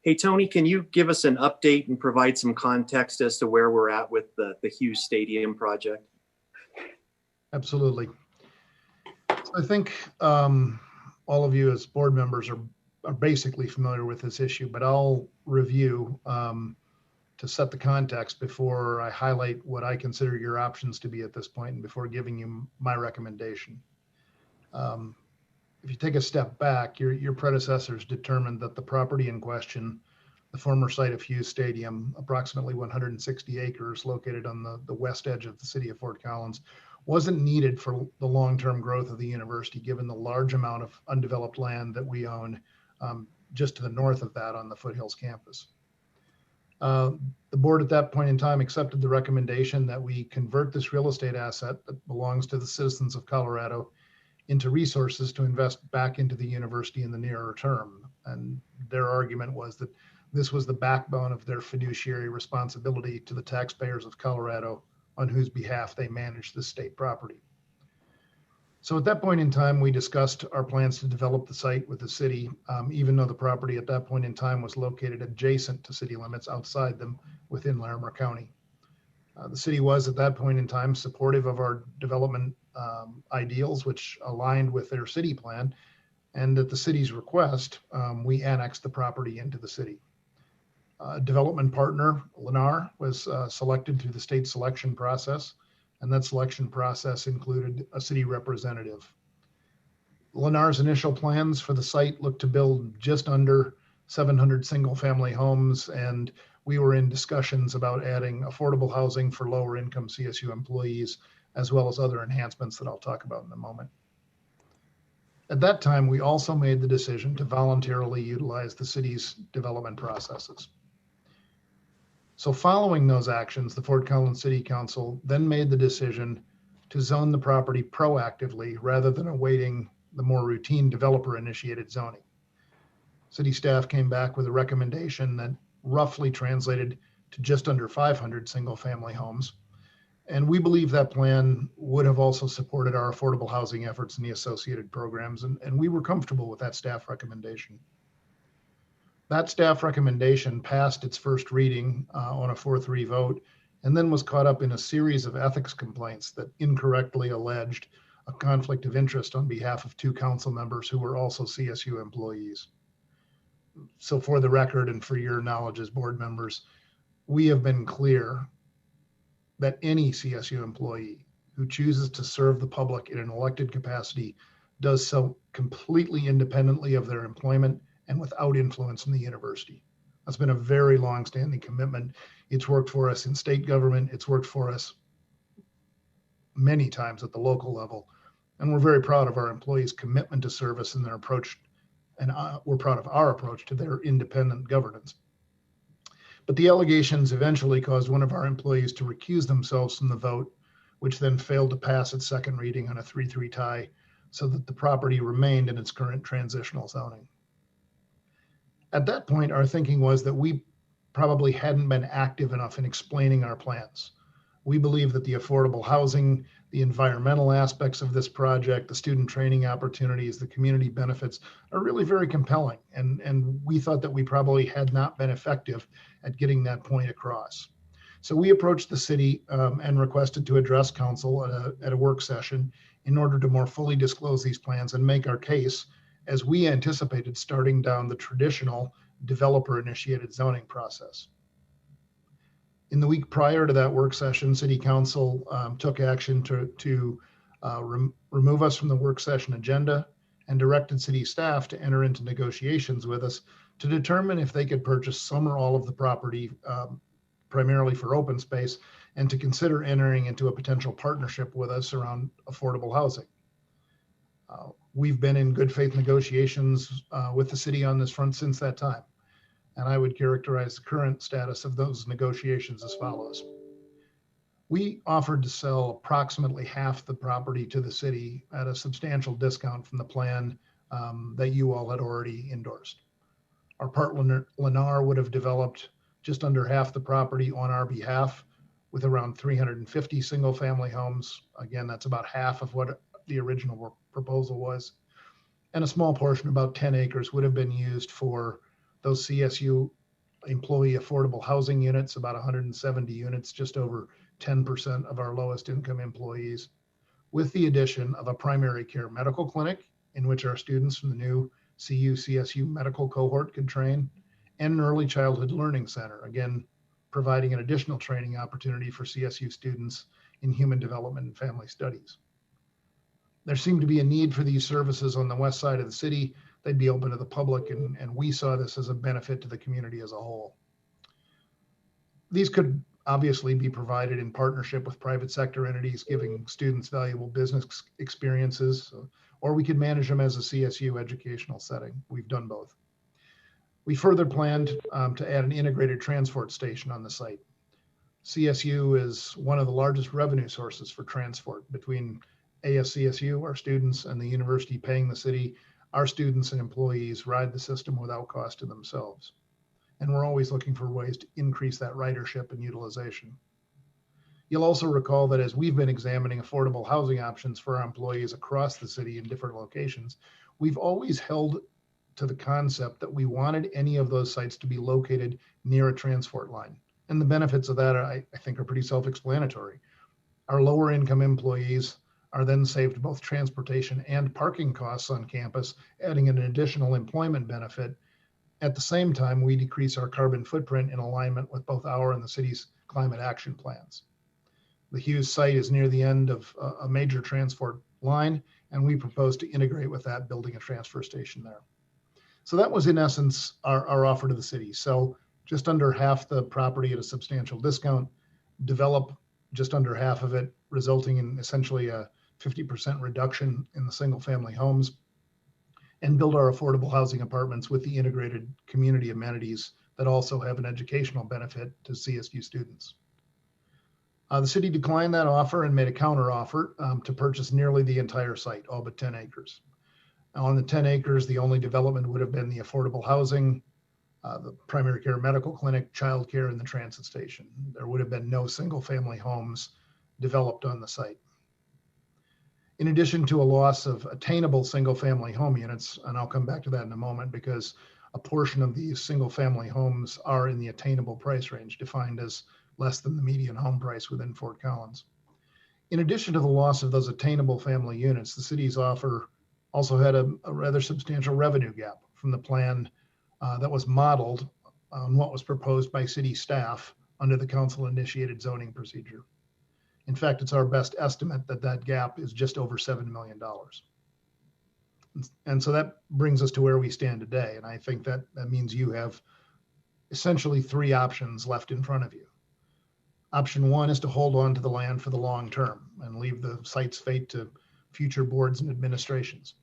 Hey, Tony, can you give us an update and provide some context as to where we're at with the Hughes Stadium project? Absolutely. So I think all of you as board members are basically familiar with this issue, but I'll review to set the context before I highlight what I consider your options to be at this point and before giving you my recommendation. If you take a step back, your predecessors determined that the property in question, the former site of Hughes Stadium, approximately 160 acres located on the west edge of the city of Fort Collins, wasn't needed for the long-term growth of the university, given the large amount of undeveloped land that we own just to the north of that on the Foothills campus. The board at that point in time accepted the recommendation that we convert this real estate asset that belongs to the citizens of Colorado into resources to invest back into the university in the nearer term. And their argument was that this was the backbone of their fiduciary responsibility to the taxpayers of Colorado on whose behalf they manage the state property. So at that point in time, we discussed our plans to develop the site with the city, even though the property at that point in time was located adjacent to city limits outside them within Larimer County. The city was at that point in time supportive of our development ideals, which aligned with their city plan. And at the city's request, we annexed the property into the city. Development partner, Lennar, was selected through the state selection process, and that selection process included a city representative. Lennar's initial plans for the site looked to build just under 700 single-family homes, and we were in discussions about adding affordable housing for lower-income CSU employees, as well as other enhancements that I'll talk about in a moment. At that time, we also made the decision to voluntarily utilize the city's development processes. So following those actions, the Fort Collins City Council then made the decision to zone the property proactively rather than awaiting the more routine developer-initiated zoning. City staff came back with a recommendation that roughly translated to just under 500 single-family homes. And we believe that plan would have also supported our affordable housing efforts and the associated programs, and we were comfortable with that staff recommendation. That staff recommendation passed its first reading on a 4-3 vote, and then was caught up in a series of ethics complaints that incorrectly alleged a conflict of interest on behalf of 2 council members who were also CSU employees. So for the record and for your knowledge as board members, we have been clear that any CSU employee who chooses to serve the public in an elected capacity does so completely independently of their employment and without influence from the university. That's been a very long-standing commitment. It's worked for us in state government. It's worked for us many times at the local level. And we're very proud of our employees' commitment to service and their approach, and we're proud of our approach to their independent governance. But the allegations eventually caused one of our employees to recuse themselves from the vote, which then failed to pass its second reading on a 3-3 tie, so that the property remained in its current transitional zoning. At that point, our thinking was that we probably hadn't been active enough in explaining our plans. We believe that the affordable housing, the environmental aspects of this project, the student training opportunities, the community benefits are really very compelling. And we thought that we probably had not been effective at getting that point across. So we approached the city and requested to address council at a work session in order to more fully disclose these plans and make our case as we anticipated starting down the traditional developer-initiated zoning process. In the week prior to that work session, City Council took action to remove us from the work session agenda and directed city staff to enter into negotiations with us to determine if they could purchase some or all of the property, primarily for open space, and to consider entering into a potential partnership with us around affordable housing. We've been in good faith negotiations with the city on this front since that time. And I would characterize the current status of those negotiations as follows. We offered to sell approximately half the property to the city at a substantial discount from the plan that you all had already endorsed. Our partner, Lennar, would have developed just under half the property on our behalf with around 350 single family homes. Again, that's about half of what the original proposal was. And a small portion, about 10 acres, would have been used for those CSU employee affordable housing units, about 170 units, just over 10% of our lowest income employees, with the addition of a primary care medical clinic in which our students from the new CSU medical cohort can train, and an early childhood learning center, again, providing an additional training opportunity for CSU students in human development and family studies. There seemed to be a need for these services on the west side of the city. They'd be open to the public, and we saw this as a benefit to the community as a whole. These could obviously be provided in partnership with private sector entities, giving students valuable business experiences, or we could manage them as a CSU educational setting. We've done both. We further planned to add an integrated transport station on the site. CSU is one of the largest revenue sources for transport. Between ASCSU, our students, and the university paying the city, our students and employees ride the system without cost to themselves. And we're always looking for ways to increase that ridership and utilization. You'll also recall that as we've been examining affordable housing options for our employees across the city in different locations, we've always held to the concept that we wanted any of those sites to be located near a transport line. And the benefits of that, I think, are pretty self-explanatory. Our lower income employees are then saved both transportation and parking costs on campus, adding an additional employment benefit. At the same time, we decrease our carbon footprint in alignment with both our and the city's climate action plans. The Hughes site is near the end of a major transport line, and we propose to integrate with that, building a transfer station there. So that was, in essence, our offer to the city. Sell just under half the property at a substantial discount, develop just under half of it, resulting in essentially a 50% reduction in the single family homes, and build our affordable housing apartments with the integrated community amenities that also have an educational benefit to CSU students. The city declined that offer and made a counter offer to purchase nearly the entire site, all but 10 acres. Now, on the 10 acres, the only development would have been the affordable housing, the primary care medical clinic, childcare, and the transit station. There would have been no single family homes developed on the site. In addition to a loss of attainable single family home units, and I'll come back to that in a moment because a portion of these single family homes are in the attainable price range, defined as less than the median home price within Fort Collins. In addition to the loss of those attainable family units, the city's offer also had a rather substantial revenue gap from the plan that was modeled on what was proposed by city staff under the council-initiated zoning procedure. In fact, it's our best estimate that that gap is just over $7 million. And so that brings us to where we stand today. And I think that means you have essentially three options left in front of you. Option one is to hold on to the land for the long term and leave the site's fate to future boards and administrations.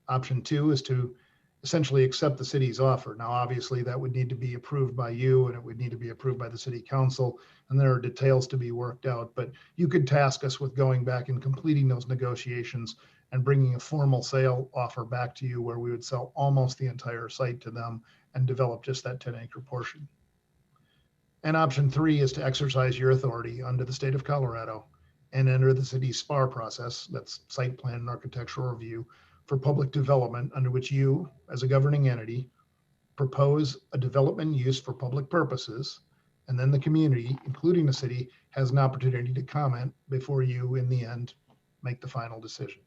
Option two is to essentially accept the city's offer. Now, obviously, that would need to be approved by you and it would need to be approved by the city council, and there are details to be worked out, but you could task us with going back and completing those negotiations and bringing a formal sale offer back to you where we would sell almost the entire site to them and develop just that 10-acre portion. And option three is to exercise your authority under the state of Colorado and enter the city's SPAR process, that's site plan and architectural review, for public development, under which you, as a governing entity, propose a development use for public purposes, and then the community, including the city, has an opportunity to comment before you, in the end, make the final decision.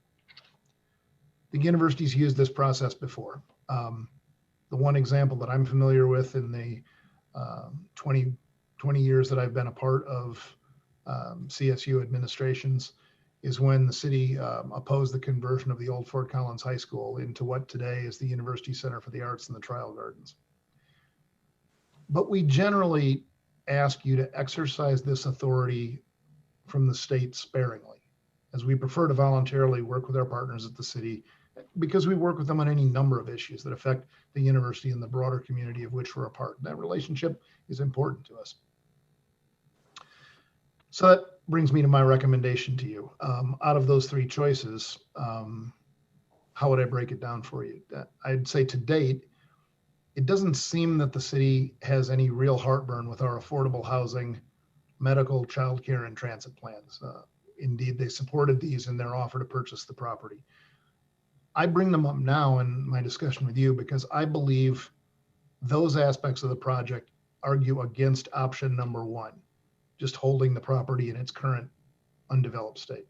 The university's used this process before. The one example that I'm familiar with in the 20 years that I've been a part of CSU administrations is when the city opposed the conversion of the old Fort Collins High School into what today is the University Center for the Arts and the Trial Gardens. But we generally ask you to exercise this authority from the state sparingly, as we prefer to voluntarily work with our partners at the city because we work with them on any number of issues that affect the university and the broader community of which we're a part. That relationship is important to us. So that brings me to my recommendation to you. Out of those three choices, how would I break it down for you? I'd say to date, it doesn't seem that the city has any real heartburn with our affordable housing, medical, childcare, and transit plans. Indeed, they supported these in their offer to purchase the property. I bring them up now in my discussion with you because I believe Those aspects of the project argue against option number one, just holding the property in its current undeveloped state.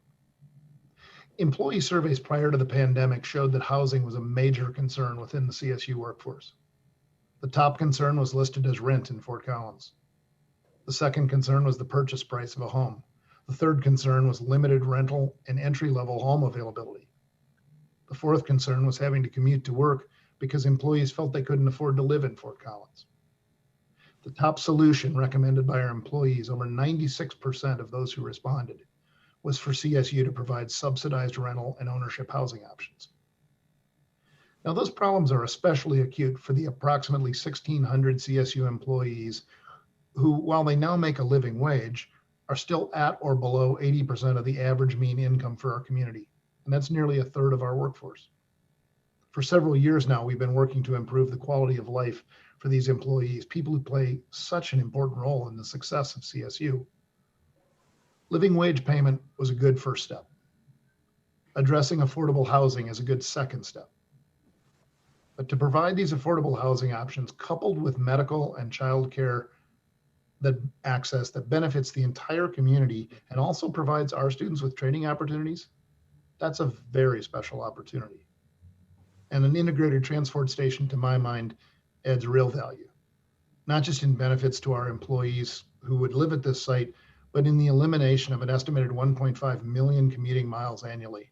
Employee surveys prior to the pandemic showed that housing was a major concern within the CSU workforce. The top concern was listed as rent in Fort Collins. The second concern was the purchase price of a home. The third concern was limited rental and entry-level home availability. The fourth concern was having to commute to work because employees felt they couldn't afford to live in Fort Collins. The top solution recommended by our employees, over 96% of those who responded, was for CSU to provide subsidized rental and ownership housing options. Now, those problems are especially acute for the approximately 1,600 CSU employees who, while they now make a living wage, are still at or below 80% of the average mean income for our community. And that's nearly a third of our workforce. For several years now, we've been working to improve the quality of life for these employees, people who play such an important role in the success of CSU. Living wage payment was a good first step. Addressing affordable housing is a good second step. But to provide these affordable housing options, coupled with medical and child care access that benefits the entire community and also provides our students with training opportunities, that's a very special opportunity. And an integrated transport station, to my mind, adds real value, not just in benefits to our employees who would live at this site, but in the elimination of an estimated 1.5 million commuting miles annually,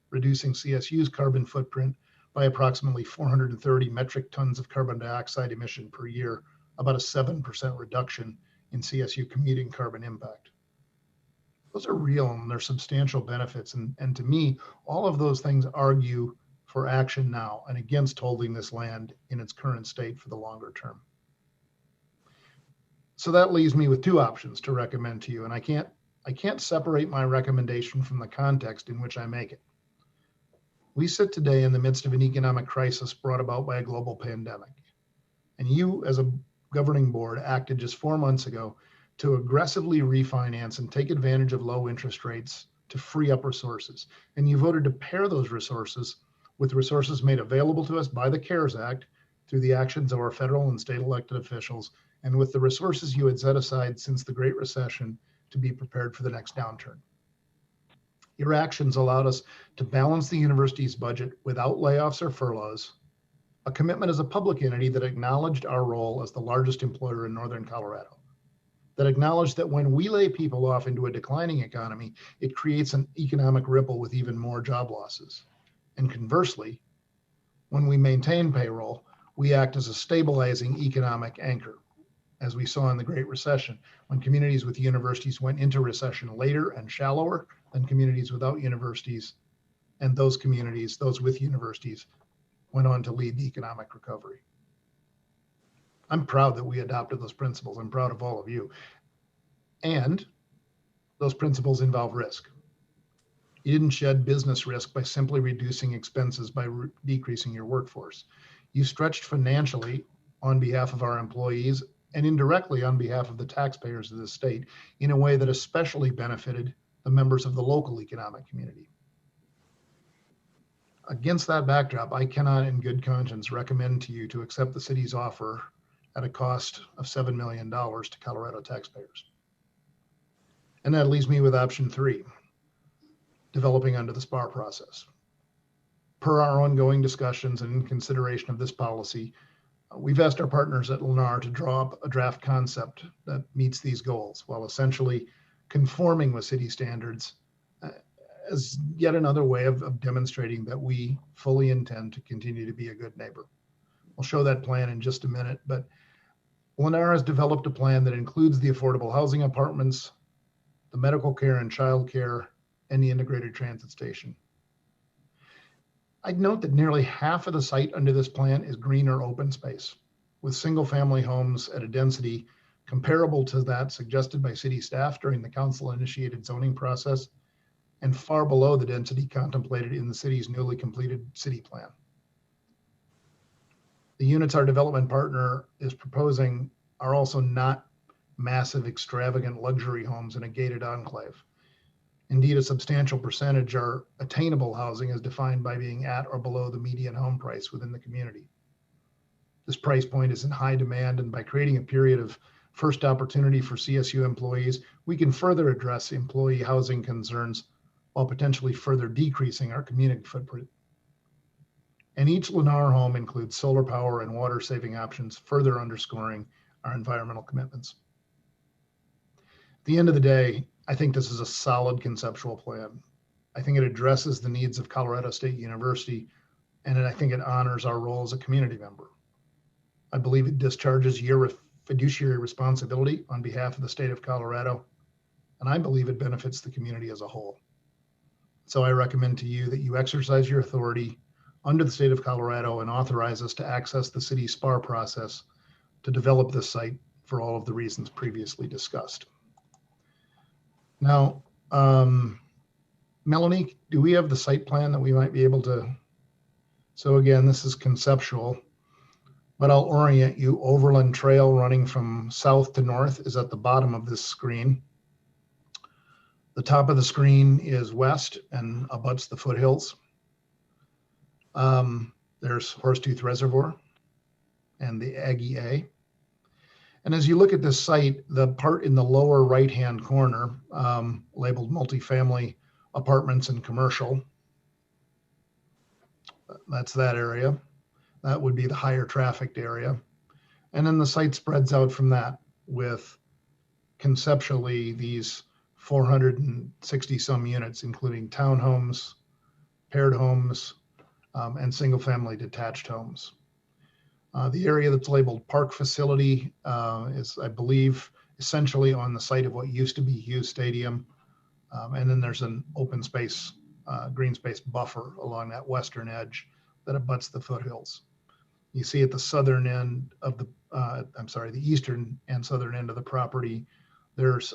reducing CSU's carbon footprint by approximately 430 metric tons of carbon dioxide emission per year, about a 7% reduction in CSU commuting carbon impact. Those are real and they're substantial benefits. And to me, all of those things argue for action now and against holding this land in its current state for the longer term. So that leaves me with two options to recommend to you, and I can't separate my recommendation from the context in which I make it. We sit today in the midst of an economic crisis brought about by a global pandemic, and you as a governing board acted just 4 months ago to aggressively refinance and take advantage of low interest rates to free up resources. And you voted to pair those resources with resources made available to us by the CARES Act through the actions of our federal and state elected officials, and with the resources you had set aside since the Great Recession to be prepared for the next downturn. Your actions allowed us to balance the university's budget without layoffs or furloughs, a commitment as a public entity that acknowledged our role as the largest employer in Northern Colorado, that acknowledged that when we lay people off into a declining economy, it creates an economic ripple with even more job losses. And conversely, when we maintain payroll, we act as a stabilizing economic anchor, as we saw in the Great Recession, when communities with universities went into recession later and shallower than communities without universities, and those communities, those with universities, went on to lead the economic recovery. I'm proud that we adopted those principles. I'm proud of all of you. And those principles involve risk. You didn't shed business risk by simply reducing expenses by decreasing your workforce. You stretched financially on behalf of our employees and indirectly on behalf of the taxpayers of the state in a way that especially benefited the members of the local economic community. Against that backdrop, I cannot in good conscience recommend to you to accept the city's offer at a cost of $7 million to Colorado taxpayers. And that leaves me with option 3, developing under the SPAR process. Per our ongoing discussions and in consideration of this policy, we've asked our partners at Lennar to draw up a draft concept that meets these goals while essentially conforming with city standards as yet another way of demonstrating that we fully intend to continue to be a good neighbor. I'll show that plan in just a minute, but Lennar has developed a plan that includes the affordable housing apartments, the medical care and child care, and the integrated transit station. I'd note that nearly half of the site under this plan is green or open space, with single-family homes at a density comparable to that suggested by city staff during the council-initiated zoning process, and far below the density contemplated in the city's newly completed city plan. The units our development partner is proposing are also not massive, extravagant luxury homes in a gated enclave. Indeed, a substantial percentage are attainable housing as defined by being at or below the median home price within the community. This price point is in high demand, and by creating a period of first opportunity for CSU employees, we can further address employee housing concerns while potentially further decreasing our community footprint. And each Lennar home includes solar power and water saving options, further underscoring our environmental commitments. At the end of the day, I think this is a solid conceptual plan. I think it addresses the needs of Colorado State University, and I think it honors our role as a community member. I believe it discharges your fiduciary responsibility on behalf of the state of Colorado, and I believe it benefits the community as a whole. So I recommend to you that you exercise your authority under the state of Colorado and authorize us to access the city's SPAR process to develop this site for all of the reasons previously discussed. Now, Melanie, do we have the site plan that we might be able to? So again, this is conceptual, but I'll orient you. Overland Trail running from south to north is at the bottom of this screen. The top of the screen is west and abuts the foothills. There's Horsetooth Reservoir and the Aggie A. And as you look at this site, the part in the lower right-hand corner, labeled multifamily apartments and commercial, that's that area. That would be the higher trafficked area. And then the site spreads out from that with conceptually these 460 some units, including townhomes, paired homes, and single family detached homes. The area that's labeled park facility is, I believe, essentially on the site of what used to be Hughes Stadium. And then there's an open space, green space buffer along that western edge that abuts the foothills. You see at the southern end of the, the eastern and southern end of the property, there's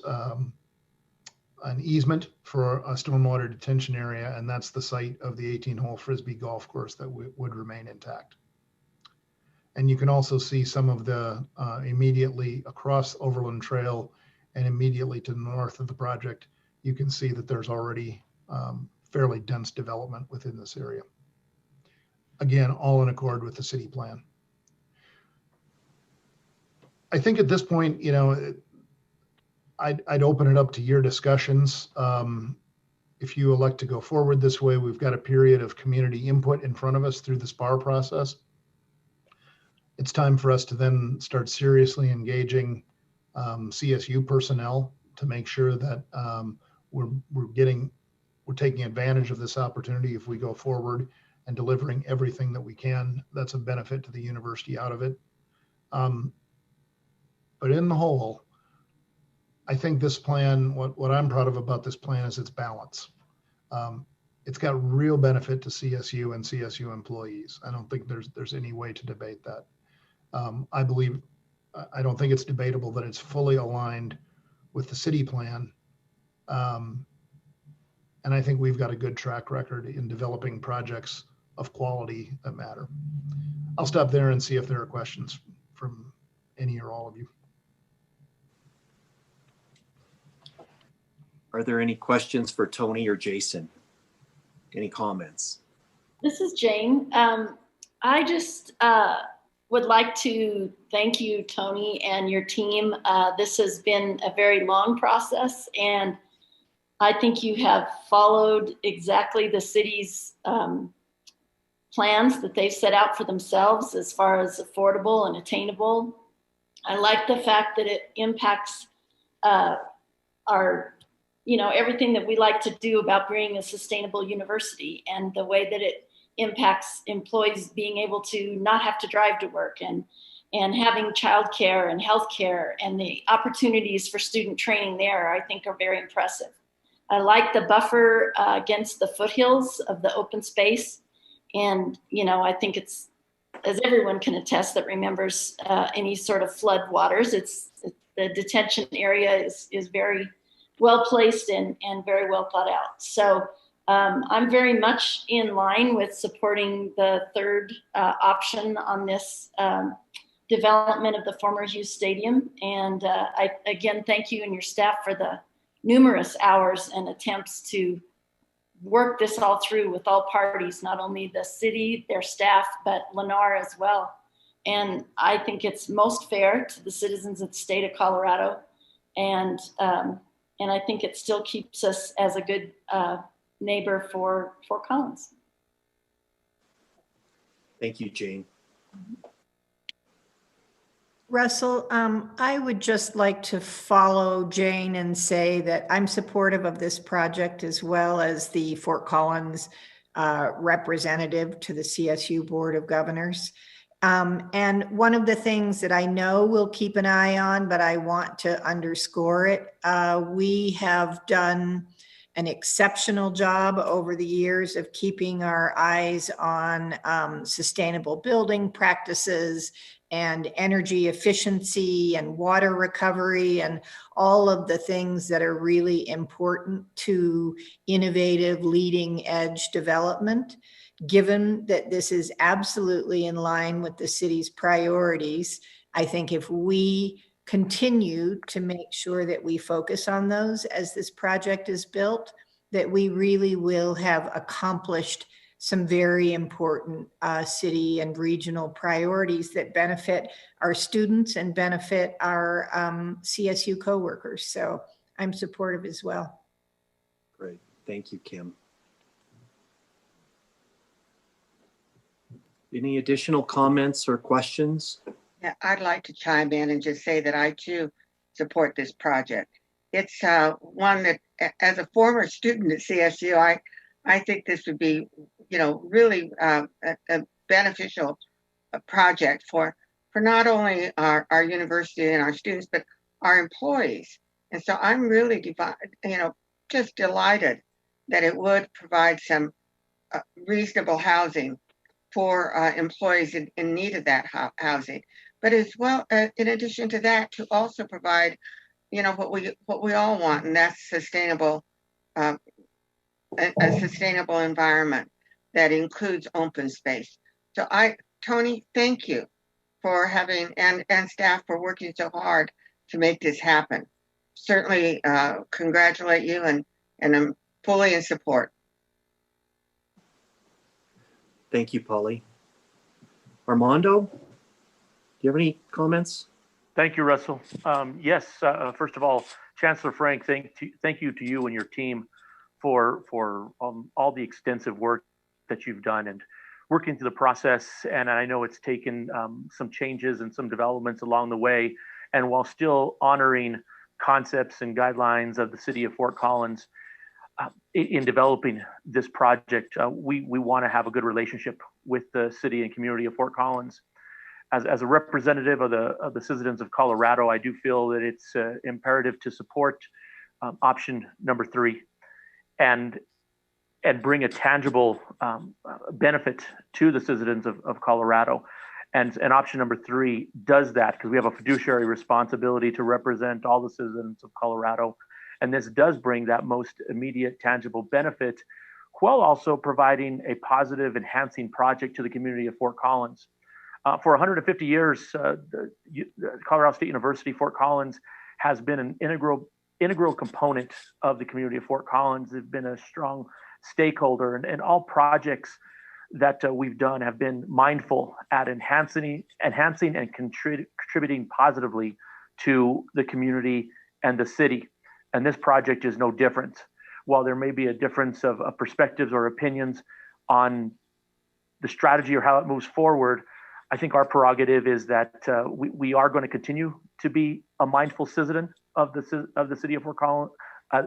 an easement for a stormwater detention area, and that's the site of the 18-hole Frisbee golf course that would remain intact. And you can also see some of the immediately across Overland Trail and immediately to the north of the project, you can see that there's already fairly dense development within this area. Again, all in accord with the city plan. I think at this point, you know, I'd open it up to your discussions. If you elect to go forward this way, we've got a period of community input in front of us through the SPAR process. It's time for us to then start seriously engaging CSU personnel to make sure that we're taking advantage of this opportunity if we go forward and delivering everything that we can that's a benefit to the university out of it. But in the whole, I think this plan, what I'm proud of about this plan is its balance. It's got real benefit to CSU and CSU employees. I don't think there's any way to debate that. I don't think it's debatable that it's fully aligned with the city plan. And I think we've got a good track record in developing projects of quality that matter. I'll stop there and see if there are questions from any or all of you. Are there any questions for Tony or Jason? Any comments? This is Jane. I just would like to thank you, Tony, and your team. This has been a very long process, and I think you have followed exactly the city's plans that they've set out for themselves as far as affordable and attainable. I like the fact that it impacts our, everything that we like to do about being a sustainable university, and the way that it impacts employees being able to not have to drive to work, and having childcare and healthcare, and the opportunities for student training there, I think are very impressive. I like the buffer against the foothills of the open space. And, I think it's, as everyone can attest that remembers any sort of flood waters, the detention area is very well placed and very well thought out. So I'm very much in line with supporting the third option on this development of the former Hughes Stadium. And I, again, thank you and your staff for the numerous hours and attempts to work this all through with all parties, not only the city, their staff, but Lennar as well. And I think it's most fair to the citizens of the state of Colorado. And I think it still keeps us as a good neighbor for Fort Collins. Thank you, Jane. Russell, I would just like to follow Jane and say that I'm supportive of this project as well as the Fort Collins representative to the CSU Board of Governors. And one of the things that I know we'll keep an eye on, but I want to underscore it, we have done an exceptional job over the years of keeping our eyes on sustainable building practices and energy efficiency and water recovery and all of the things that are really important to innovative leading edge development. Given that this is absolutely in line with the city's priorities, I think if we continue to make sure that we focus on those as this project is built, that we really will have accomplished some very important city and regional priorities that benefit our students and benefit our CSU coworkers. So I'm supportive as well. Great. Thank you, Kim. Any additional comments or questions? Yeah, I'd like to chime in and just say that I too support this project. It's one that, as a former student at CSU, I think this would be, really a beneficial project for not only our university and our students, but our employees. And so I'm really, just delighted that it would provide some reasonable housing for employees in need of that housing. But as well, in addition to that, to also provide, what we all want, and that's sustainable, a sustainable environment that includes open space. So Tony, thank you for having and staff for working so hard to make this happen. Certainly congratulate you, and I'm fully in support. Thank you, Polly. Armando, do you have any comments? Thank you, Russell. Yes, first of all, Chancellor Frank, thank you to you and your team for all the extensive work that you've done and working through the process. And I know it's taken some changes and some developments along the way. And while still honoring concepts and guidelines of the city of Fort Collins, in developing this project, we want to have a good relationship with the city and community of Fort Collins. As a representative of the citizens of Colorado, I do feel that it's imperative to support option number 3 and bring a tangible benefit to the citizens of Colorado. And option number 3 does that because we have a fiduciary responsibility to represent all the citizens of Colorado. And this does bring that most immediate tangible benefit while also providing a positive enhancing project to the community of Fort Collins. For 150 years, the Colorado State University, Fort Collins has been an integral component of the community of Fort Collins. They've been a strong stakeholder, and all projects that we've done have been mindful at enhancing and contributing positively to the community and the city. And this project is no different. While there may be a difference of perspectives or opinions on the strategy or how it moves forward, I think our prerogative is that we are going to continue to be a mindful citizen of the city of Fort Collins,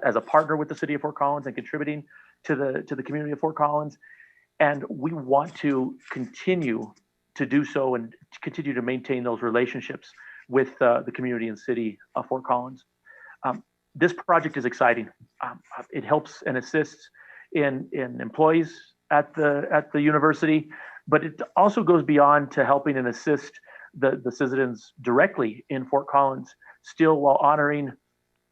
as a partner with the city of Fort Collins and contributing to the community of Fort Collins. And we want to continue to do so and continue to maintain those relationships with the community and city of Fort Collins. This project is exciting. It helps and assists in employees at the university, but it also goes beyond to helping and assist the citizens directly in Fort Collins, still while honoring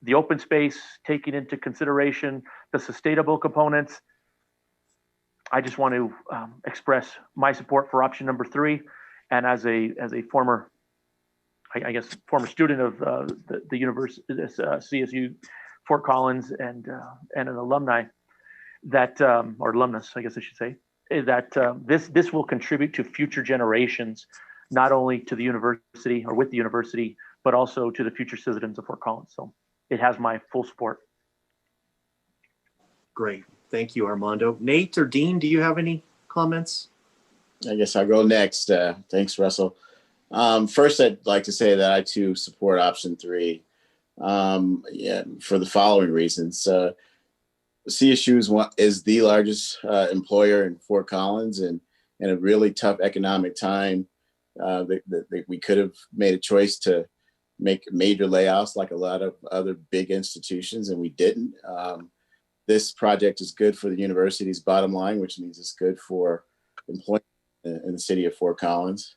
the open space, taking into consideration the sustainable components. I just want to express my support for option number 3, and as a former, I guess, former student of the university, CSU Fort Collins, and an alumni that, or alumnus, I guess I should say, that this will contribute to future generations not only to the university or with the university, but also to the future citizens of Fort Collins. So it has my full support. Great. Thank you, Armando. Nate or Dean, do you have any comments? I guess I'll go next. Thanks, Russell. First, I'd like to say that I too support option 3 for the following reasons. CSU is the largest employer in Fort Collins, and in a really tough economic time, that we could have made a choice to make major layoffs like a lot of other big institutions, and we didn't. This project is good for the university's bottom line, which means it's good for employment in the city of Fort Collins.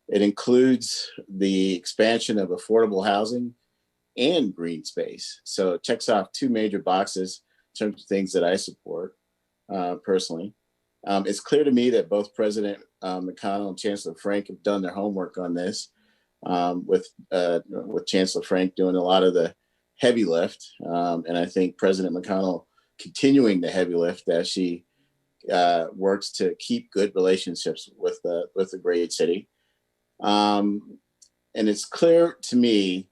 It includes the expansion of affordable housing and green space. So it checks off 2 major boxes in terms of things that I support personally. It's clear to me that both President McConnell and Chancellor Frank have done their homework on this, with Chancellor Frank doing a lot of the heavy lift. And I think President McConnell continuing the heavy lift as she works to keep good relationships with the great city. And it's clear to me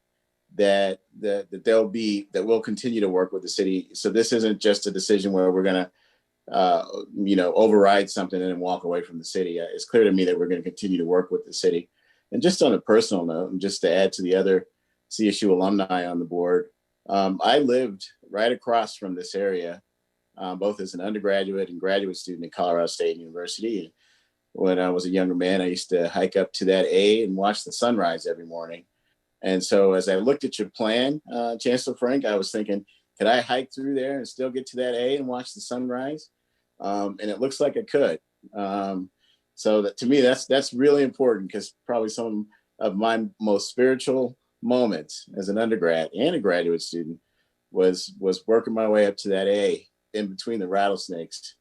that we'll continue to work with the city. So this isn't just a decision where we're going to override something and then walk away from the city. It's clear to me that we're going to continue to work with the city. And just on a personal note, and just to add to the other CSU alumni on the board, I lived right across from this area, both as an undergraduate and graduate student at Colorado State University. And when I was a younger man, I used to hike up to that A and watch the sunrise every morning. And so as I looked at your plan, Chancellor Frank, I was thinking, could I hike through there and still get to that A and watch the sunrise? And it looks like I could. So that, to me, that's really important, because probably some of my most spiritual moments as an undergrad and a graduate student was working my way up to that A in between the rattlesnakes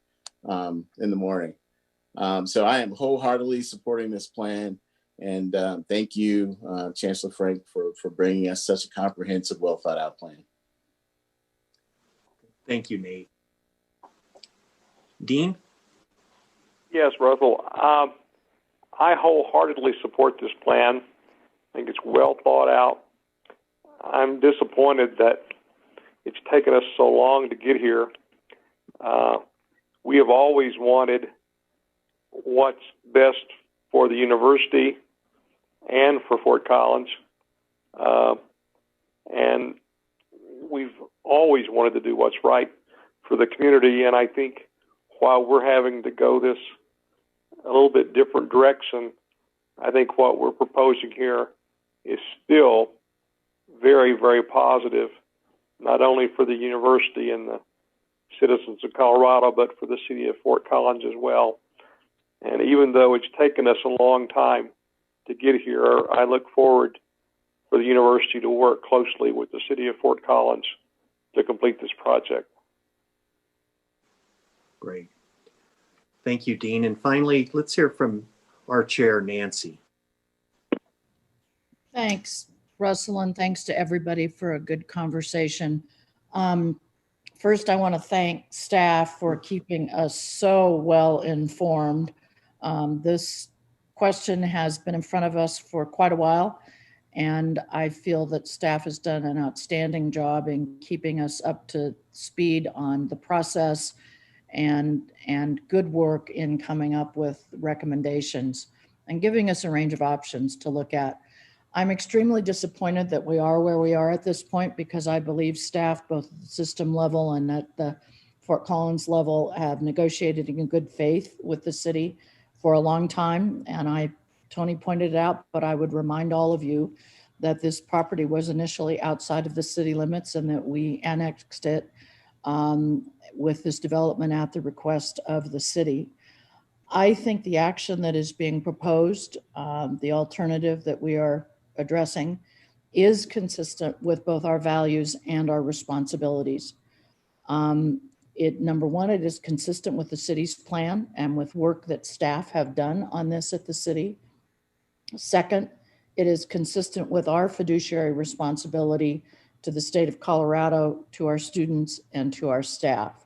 in the morning. So I am wholeheartedly supporting this plan. And thank you, Chancellor Frank, for bringing us such a comprehensive, well thought out plan. Thank you, Nate. Dean? Yes, Russell. I wholeheartedly support this plan. I think it's well thought out. I'm disappointed that it's taken us so long to get here. We have always wanted what's best for the university and for Fort Collins. And we've always wanted to do what's right for the community. And I think while we're having to go this a little bit different direction, I think what we're proposing here is still very, very positive, not only for the university and the citizens of Colorado, but for the city of Fort Collins as well. And even though it's taken us a long time to get here, I look forward for the university to work closely with the city of Fort Collins to complete this project. Great. Thank you, Dean. And finally, let's hear from our chair, Nancy. Thanks, Russell, and thanks to everybody for a good conversation. First, I want to thank staff for keeping us so well informed. This question has been in front of us for quite a while, and I feel that staff has done an outstanding job in keeping us up to speed on the process and good work in coming up with recommendations and giving us a range of options to look at. I'm extremely disappointed that we are where we are at this point, because I believe staff, both at the system level and at the Fort Collins level, have negotiated in good faith with the city for a long time. And Tony pointed it out, but I would remind all of you that this property was initially outside of the city limits and that we annexed it with this development at the request of the city. I think the action that is being proposed, the alternative that we are addressing, is consistent with both our values and our responsibilities. Number one, it is consistent with the city's plan and with work that staff have done on this at the city. Second, it is consistent with our fiduciary responsibility to the state of Colorado, to our students, and to our staff.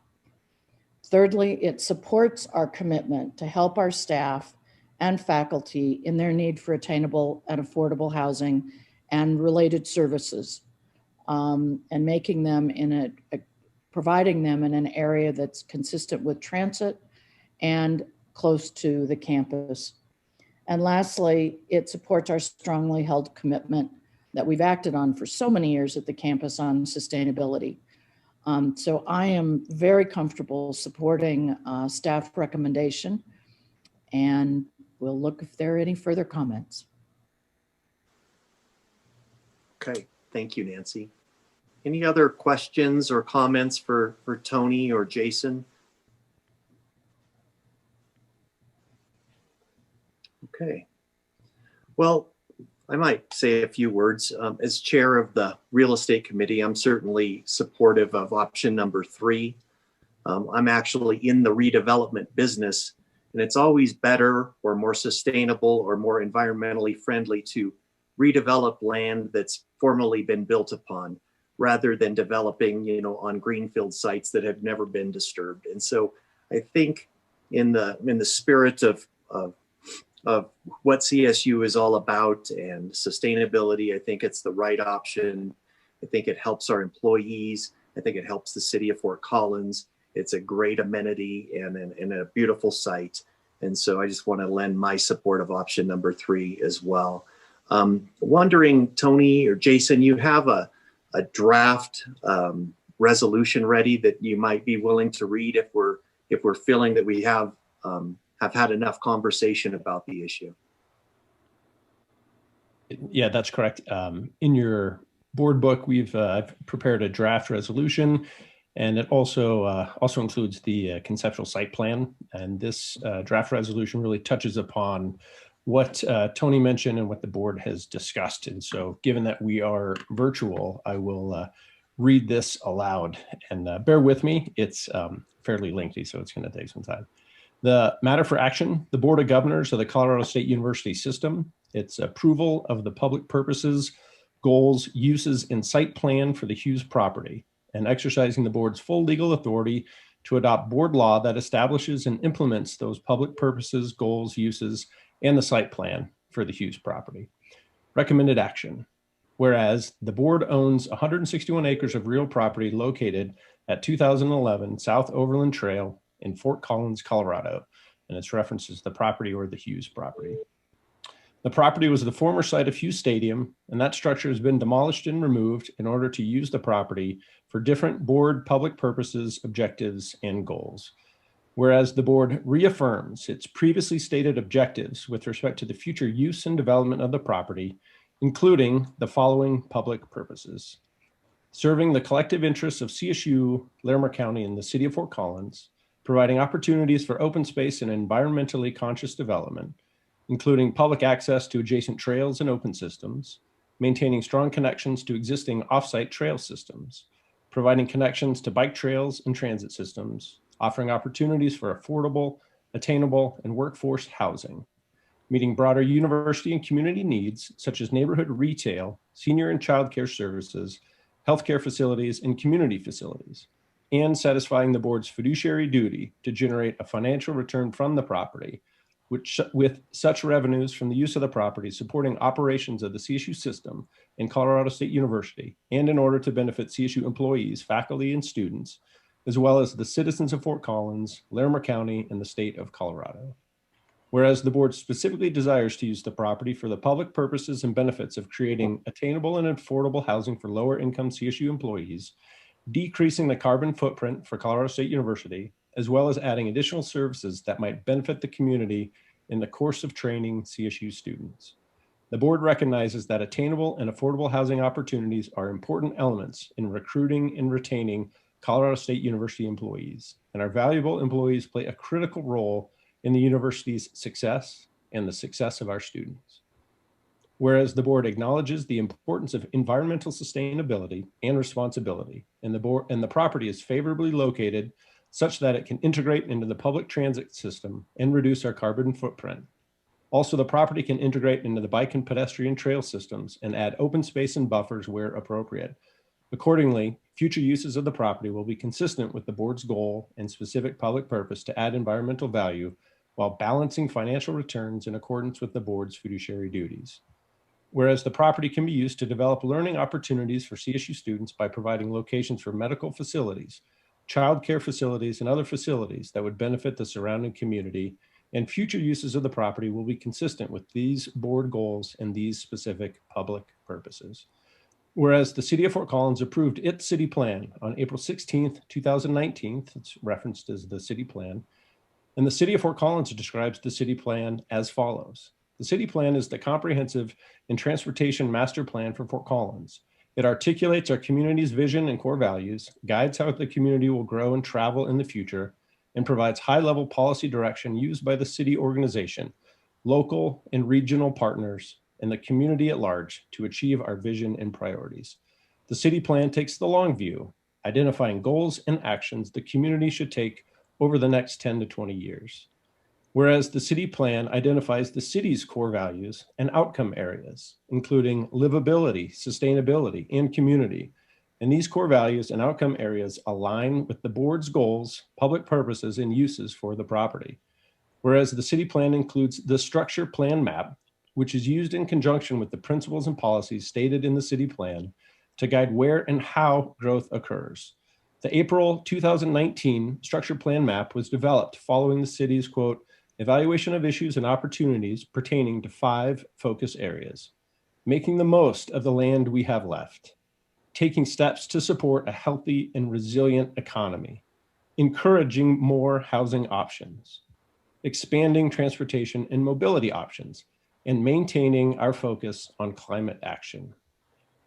Thirdly, it supports our commitment to help our staff and faculty in their need for attainable and affordable housing and related services, and making them providing them in an area that's consistent with transit and close to the campus. And lastly, it supports our strongly held commitment that we've acted on for so many years at the campus on sustainability. So I am very comfortable supporting staff recommendation, and we'll look if there are any further comments. Okay, thank you, Nancy. Any other questions or comments for Tony or Jason? Okay. Well, I might say a few words. As chair of the real estate committee, I'm certainly supportive of option number 3. I'm actually in the redevelopment business, and it's always better or more sustainable or more environmentally friendly to redevelop land that's formerly been built upon, rather than developing, on greenfield sites that have never been disturbed. And so I think in the spirit of what CSU is all about and sustainability, I think it's the right option. I think it helps our employees. I think it helps the city of Fort Collins. It's a great amenity and a beautiful site. And so I just want to lend my support of option number 3 as well. Wondering, Tony or Jason, you have a draft resolution ready that you might be willing to read if we're feeling that we have had enough conversation about the issue. Yeah, that's correct. In your board book, we've prepared a draft resolution, and it also includes the conceptual site plan. And this draft resolution really touches upon what Tony mentioned and what the board has discussed. And so given that we are virtual, I will read this aloud, and bear with me. It's fairly lengthy, so it's going to take some time. The matter for action: the Board of Governors of the Colorado State University System, its approval of the public purposes, goals, uses, and site plan for the Hughes property, and exercising the board's full legal authority to adopt board law that establishes and implements those public purposes, goals, uses, and the site plan for the Hughes property. Recommended action: whereas the board owns 161 acres of real property located at 2011 South Overland Trail in Fort Collins, Colorado, and its references the property or the Hughes property. The property was the former site of Hughes Stadium, and that structure has been demolished and removed in order to use the property for different board public purposes, objectives, and goals. Whereas the board reaffirms its previously stated objectives with respect to the future use and development of the property, including the following public purposes: serving the collective interests of CSU, Larimer County, and the city of Fort Collins, providing opportunities for open space and environmentally conscious development, including public access to adjacent trails and open systems, maintaining strong connections to existing off-site trail systems, providing connections to bike trails and transit systems, offering opportunities for affordable, attainable, and workforce housing, meeting broader university and community needs such as neighborhood retail, senior and childcare services, healthcare facilities, and community facilities, and satisfying the board's fiduciary duty to generate a financial return from the property, which, with such revenues from the use of the property supporting operations of the CSU system in Colorado State University, and in order to benefit CSU employees, faculty, and students, as well as the citizens of Fort Collins, Larimer County, and the state of Colorado. Whereas the board specifically desires to use the property for the public purposes and benefits of creating attainable and affordable housing for lower income CSU employees, decreasing the carbon footprint for Colorado State University, as well as adding additional services that might benefit the community in the course of training CSU students. The board recognizes that attainable and affordable housing opportunities are important elements in recruiting and retaining Colorado State University employees, and our valuable employees play a critical role in the university's success and the success of our students. Whereas the board acknowledges the importance of environmental sustainability and responsibility, and the property is favorably located such that it can integrate into the public transit system and reduce our carbon footprint. Also, the property can integrate into the bike and pedestrian trail systems and add open space and buffers where appropriate. Accordingly, future uses of the property will be consistent with the board's goal and specific public purpose to add environmental value while balancing financial returns in accordance with the board's fiduciary duties. Whereas the property can be used to develop learning opportunities for CSU students by providing locations for medical facilities, childcare facilities, and other facilities that would benefit the surrounding community, and future uses of the property will be consistent with these board goals and these specific public purposes. Whereas the City of Fort Collins approved its city plan on April 16th, 2019, it's referenced as the city plan, and the City of Fort Collins describes the city plan as follows. The city plan is the comprehensive and transportation master plan for Fort Collins. It articulates our community's vision and core values, guides how the community will grow and travel in the future, and provides high-level policy direction used by the city organization, local and regional partners, and the community at large to achieve our vision and priorities. The city plan takes the long view, identifying goals and actions the community should take over the next 10 to 20 years. Whereas the city plan identifies the city's core values and outcome areas, including livability, sustainability, and community. And these core values and outcome areas align with the board's goals, public purposes, and uses for the property. Whereas the city plan includes the structure plan map, which is used in conjunction with the principles and policies stated in the city plan to guide where and how growth occurs. The April 2019 structure plan map was developed following the city's, quote, evaluation of issues and opportunities pertaining to 5 focus areas: making the most of the land we have left, taking steps to support a healthy and resilient economy, encouraging more housing options, expanding transportation and mobility options, and maintaining our focus on climate action.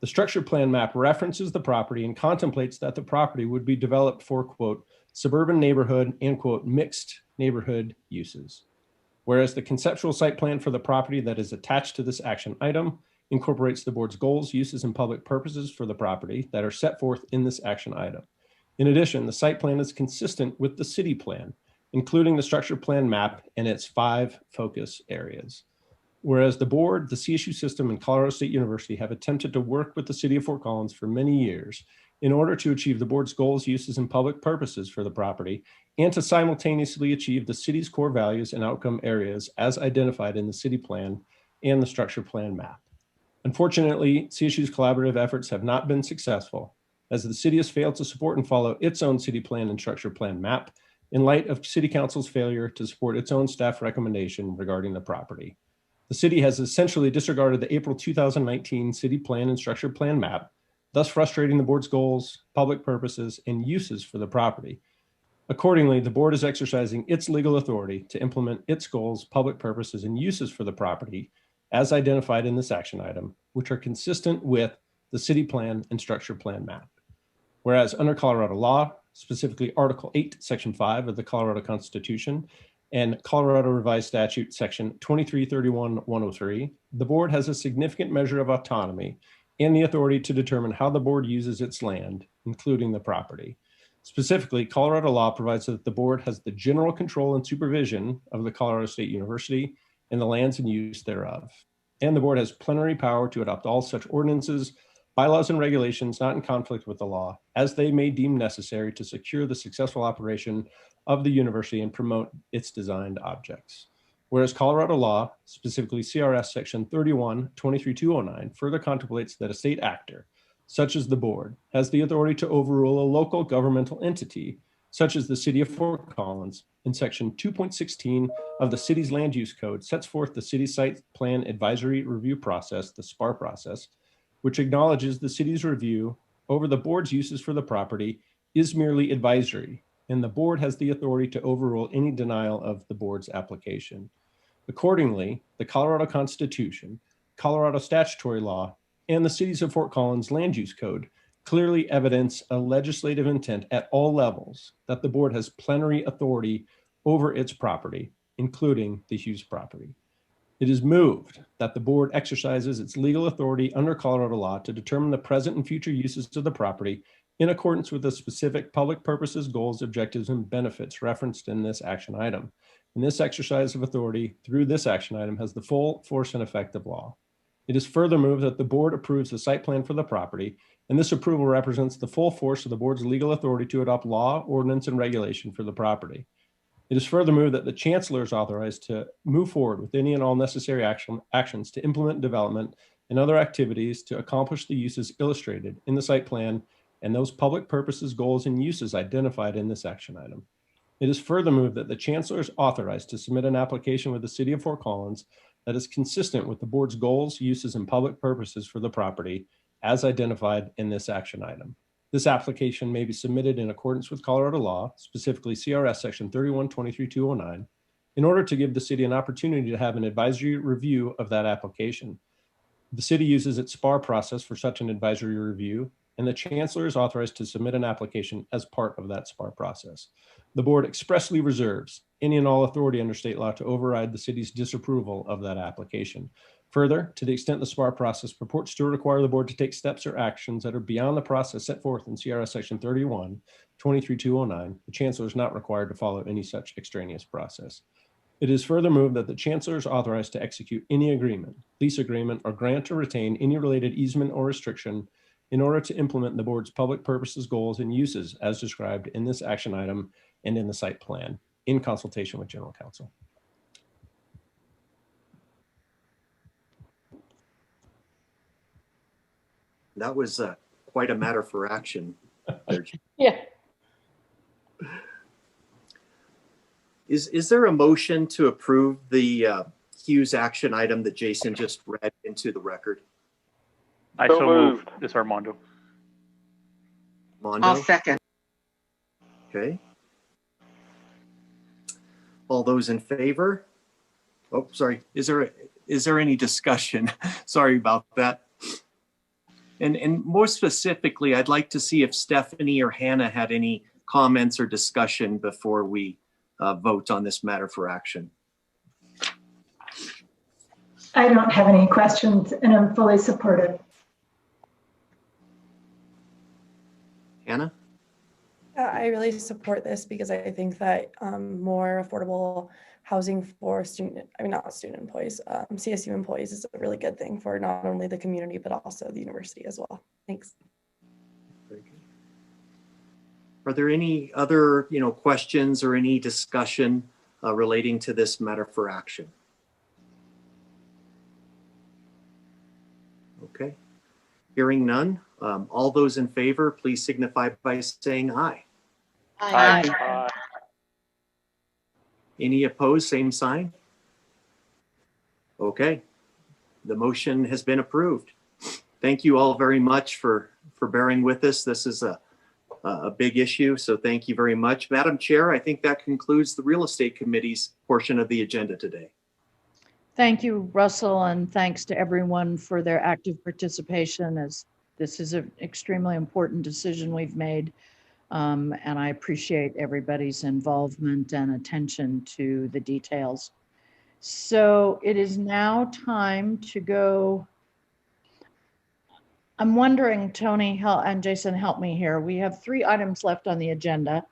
The structure plan map references the property and contemplates that the property would be developed for, quote, suburban neighborhood and, quote, mixed neighborhood uses. Whereas the conceptual site plan for the property that is attached to this action item incorporates the board's goals, uses, and public purposes for the property that are set forth in this action item. In addition, the site plan is consistent with the city plan, including the structure plan map and its 5 focus areas. Whereas the board, the CSU System, and Colorado State University have attempted to work with the City of Fort Collins for many years in order to achieve the board's goals, uses, and public purposes for the property, and to simultaneously achieve the city's core values and outcome areas as identified in the city plan and the structure plan map. Unfortunately, CSU's collaborative efforts have not been successful, as the city has failed to support and follow its own city plan and structure plan map in light of City Council's failure to support its own staff recommendation regarding the property. The city has essentially disregarded the April 2019 city plan and structure plan map, thus frustrating the board's goals, public purposes, and uses for the property. Accordingly, the board is exercising its legal authority to implement its goals, public purposes, and uses for the property as identified in this action item, which are consistent with the city plan and structure plan map. Whereas under Colorado law, specifically Article 8, Section 5 of the Colorado Constitution, and Colorado Revised Statute Section 2331-103, the board has a significant measure of autonomy and the authority to determine how the board uses its land, including the property. Specifically, Colorado law provides that the board has the general control and supervision of the Colorado State University and the lands and use thereof. And the board has plenary power to adopt all such ordinances, bylaws, and regulations not in conflict with the law, as they may deem necessary to secure the successful operation of the university and promote its designed objects. Whereas Colorado law, specifically CRS section 31-23209, further contemplates that a state actor, such as the board, has the authority to overrule a local governmental entity, such as the City of Fort Collins, in section 2.16 of the city's land use code sets forth the city site plan advisory review process, the SPAR process, which acknowledges the city's review over the board's uses for the property is merely advisory, and the board has the authority to overrule any denial of the board's application. Accordingly, the Colorado Constitution, Colorado statutory law, and the Cities of Fort Collins Land Use Code clearly evidence a legislative intent at all levels that the board has plenary authority over its property, including the Hughes property. It is moved that the board exercises its legal authority under Colorado law to determine the present and future uses of the property in accordance with the specific public purposes, goals, objectives, and benefits referenced in this action item. And this exercise of authority through this action item has the full force and effect of law. It is further moved that the board approves the site plan for the property, and this approval represents the full force of the board's legal authority to adopt law, ordinance, and regulation for the property. It is further moved that the Chancellor is authorized to move forward with any and all necessary actions to implement development and other activities to accomplish the uses illustrated in the site plan and those public purposes, goals, and uses identified in this action item. It is further moved that the Chancellor is authorized to submit an application with the City of Fort Collins that is consistent with the board's goals, uses, and public purposes for the property as identified in this action item. This application may be submitted in accordance with Colorado law, specifically CRS section 3123209, in order to give the city an opportunity to have an advisory review of that application. The city uses its SPAR process for such an advisory review, and the Chancellor is authorized to submit an application as part of that SPAR process. The board expressly reserves any and all authority under state law to override the city's disapproval of that application. Further, to the extent the SPAR process purports to require the board to take steps or actions that are beyond the process set forth in CRS section 3123209, the Chancellor is not required to follow any such extraneous process. It is further moved that the Chancellor is authorized to execute any agreement, lease agreement, or grant or retain any related easement or restriction in order to implement the board's public purposes, goals, and uses as described in this action item and in the site plan in consultation with General Counsel. That was quite a matter for action. Yeah. Is there a motion to approve the Hughes action item that Jason just read into the record? I So so moved. This Armando. Mondo? I'll second. Okay. All those in favor? Oh, sorry. Is there any discussion? Sorry about that. And more specifically, I'd like to see if Stephanie or Hannah had any comments or discussion before we vote on this matter for action. I don't have any questions and I'm fully supportive. Hannah? I really support this because I think that more affordable housing for CSU employees is a really good thing for not only the community, but also the university as well. Thanks. Very good. Are there any other, questions or any discussion relating to this matter for action? Okay. Hearing none. All those in favor, please signify by saying aye. Aye. Any opposed, same sign? Okay. The motion has been approved. Thank you all very much for bearing with us. This is a big issue, so thank you very much. Madam Chair, I think that concludes the Real Estate Committee's portion of the agenda today. Thank you, Russell, and thanks to everyone for their active participation, as this is an extremely important decision we've made. And I appreciate everybody's involvement and attention to the details. So it is now time to go. I'm wondering, Tony and Jason, help me here. We have 3 items left on the agenda.